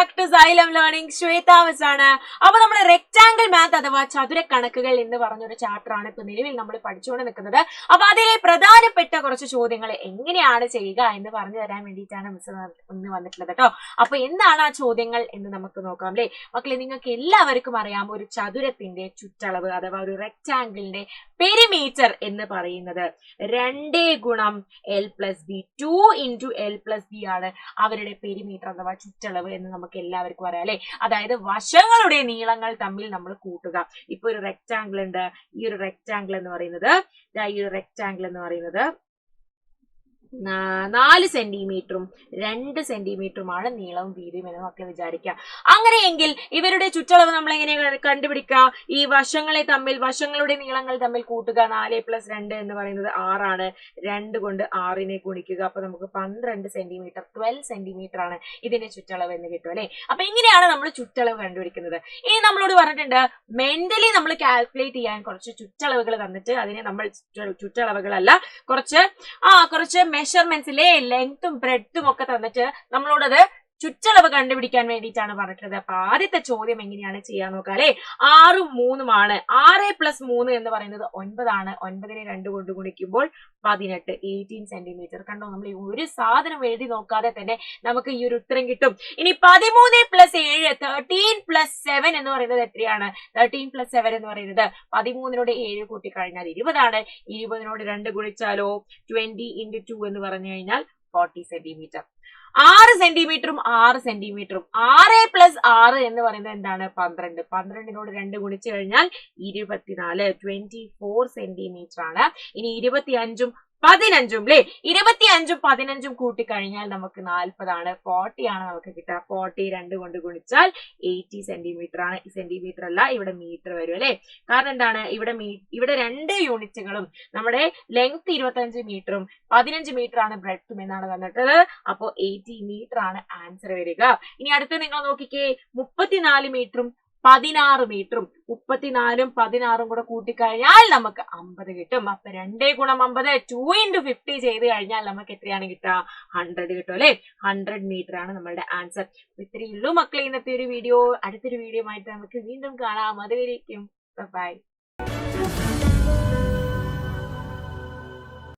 Back to Xylem learning. Shweta miss ആണ്. അപ്പൊ നമ്മൾ റെക്ടാംഗിൾ മാത്ത് അഥവാ ചതുരക്കണക്കുകൾ എന്ന് പറഞ്ഞൊരു ചാപ്റ്റർ ആണ് ഇപ്പൊ നിലവിൽ നമ്മൾ പഠിച്ചുകൊണ്ട് നിൽക്കുന്നത്. അപ്പൊ അതിലെ പ്രധാനപ്പെട്ട കുറച്ച് ചോദ്യങ്ങൾ എങ്ങനെയാണ് ചെയ്യുക എന്ന് പറഞ്ഞു തരാൻ വേണ്ടിയിട്ടാണ് മിസ് ഇന്ന് വന്നിട്ടുള്ളത് കേട്ടോ. അപ്പൊ എന്താണ് ആ ചോദ്യങ്ങൾ എന്ന് നമുക്ക് നോക്കാം അല്ലെ മക്കളെ. നിങ്ങൾക്ക് എല്ലാവർക്കും അറിയാം ഒരു ചതുരത്തിന്റെ ചുറ്റളവ് അഥവാ ഒരു റെക്ടാംഗിളിന്റെ പെരിമീറ്റർ എന്ന് പറയുന്നത് 2 ഗുണം L plus B 2 into L plus B ആണ് അവരുടെ പെരിമീറ്റർ അഥവാ ചുറ്റളവ് എന്ന് നമുക്ക് എല്ലാവർക്കും അറിയാം അല്ലെ. അതായത് വശങ്ങളുടെ നീളങ്ങൾ തമ്മിൽ നമ്മൾ കൂട്ടുക. ഇപ്പൊ ഒരു റെക്ടാംഗിൾ ഉണ്ട്. ഈ ഒരു റെക്ടാംഗിൾ എന്ന് പറയുന്നത് 4 സെന്റിമീറ്ററും 2 സെന്റിമീറ്ററുമാണ് നീളവും വീതിയും എന്ന് നമുക്ക് വിചാരിക്കാം. അങ്ങനെയെങ്കിൽ ഇവരുടെ ചുറ്റളവ് നമ്മൾ എങ്ങനെ കണ്ടുപിടിക്കുക? ഈ വശങ്ങളുടെ നീളങ്ങൾ തമ്മിൽ കൂട്ടുക. 4 പ്ലസ് 2 എന്ന് പറയുന്നത് 6 ആണ്. 2 കൊണ്ട് 6നെ ഗുണിക്കുക. അപ്പൊ നമുക്ക് 12 സെന്റിമീറ്റർ 12 സെന്റിമീറ്റർ ആണ് ഇതിന്റെ ചുറ്റളവ് എന്ന് കിട്ടും അല്ലെ. അപ്പൊ ഇങ്ങനെയാണ് നമ്മൾ ചുറ്റളവ് കണ്ടുപിടിക്കുന്നത്. ഇനി നമ്മളോട് പറഞ്ഞിട്ടുണ്ട് മെന്റലി നമ്മൾ കാൽക്കുലേറ്റ് ചെയ്യാൻ കുറച്ച് ചുറ്റളവുകൾ തന്നിട്ട് അതിനെ നമ്മൾ ചുറ്റളവുകളല്ല കുറച്ച് മെഷർമെന്റ്സിലെ ലെങ്ത്തും ബ്രെഡ്ത്തും ഒക്കെ തന്നിട്ട് നമ്മളോടത് ചുറ്റളവ് കണ്ടുപിടിക്കാൻ വേണ്ടിയിട്ടാണ് പറഞ്ഞിട്ടുള്ളത്. അപ്പൊ ആദ്യത്തെ ചോദ്യം എങ്ങനെയാണ് ചെയ്യാൻ നോക്കാം അല്ലെ. 6ഉം 3ഉം ആണ്. 6 പ്ലസ് 3 എന്ന് പറയുന്നത് 9 ആണ്. 9നെ 2 കൊണ്ട് ഗുണിക്കുമ്പോൾ 18 18 സെന്റിമീറ്റർ. കണ്ടോ, നമ്മൾ ഒരു സാധനം എഴുതി നോക്കാതെ തന്നെ നമുക്ക് ഈ ഒരു ഉത്തരം കിട്ടും. ഇനി 13 പ്ലസ് 7 13 പ്ലസ് 7 എന്ന് പറയുന്നത് എത്രയാണ്? 13 പ്ലസ് 7 എന്ന് പറയുന്നത് 13നോട് 7 കൂട്ടിക്കഴിഞ്ഞാൽ 20 ആണ്. 20നോട് 2 ഗുണിച്ചാലോ 20 ഇൻറ്റു 2 എന്ന് പറഞ്ഞു കഴിഞ്ഞാൽ 40 സെന്റിമീറ്റർ. 6 സെന്റിമീറ്ററും 6 സെന്റിമീറ്ററും 6 പ്ലസ് 6 എന്ന് പറയുന്നത് എന്താണ്? 12. 12നോട് 2 ഗുണിച്ചു കഴിഞ്ഞാൽ 24 24 സെന്റിമീറ്റർ ആണ്. ഇനി 25ഉം 15ഉം അല്ലെ. 25ഉം 15ഉം കൂട്ടിക്കഴിഞ്ഞാൽ നമുക്ക് 40 ആണ്. 40 ആണ് നമുക്ക് കിട്ടുക. 40 2 കൊണ്ട് ഗുണിച്ചാൽ 80 സെന്റിമീറ്റർ ആണ്. സെന്റിമീറ്റർ അല്ല, ഇവിടെ മീറ്റർ വരും അല്ലെ. കാരണം എന്താണ്? ഇവിടെ 2 യൂണിറ്റുകളും നമ്മുടെ ലെങ്ത് 25 മീറ്ററും 15 മീറ്റർ ആണ് ബ്രെഡ്ത്തും എന്നാണ് തന്നിട്ടുള്ളത്. അപ്പോ 80 മീറ്റർ ആണ് ആൻസർ വരിക. ഇനി അടുത്ത് നിങ്ങൾ നോക്കിക്കേ, 34 മീറ്ററും 16 മീറ്ററും 34ഉം 16ഉം കൂടെ കൂട്ടിക്കഴിഞ്ഞാൽ നമുക്ക് 50 കിട്ടും. അപ്പൊ 2 ഗുണം 50 2 ഇൻറ്റു 50 ചെയ്ത് കഴിഞ്ഞാൽ നമുക്ക് എത്രയാണ് കിട്ടുക? 100 കിട്ടും അല്ലെ. 100 മീറ്റർ ആണ് നമ്മളുടെ ആൻസർ. ഇത്രയേ ഉള്ളൂ മക്കളെ ഇന്നത്തെ ഒരു വീഡിയോ. അടുത്തൊരു വീഡിയോ ആയിട്ട് നമുക്ക് വീണ്ടും കാണാം. അതുവരേക്കും ബൈ.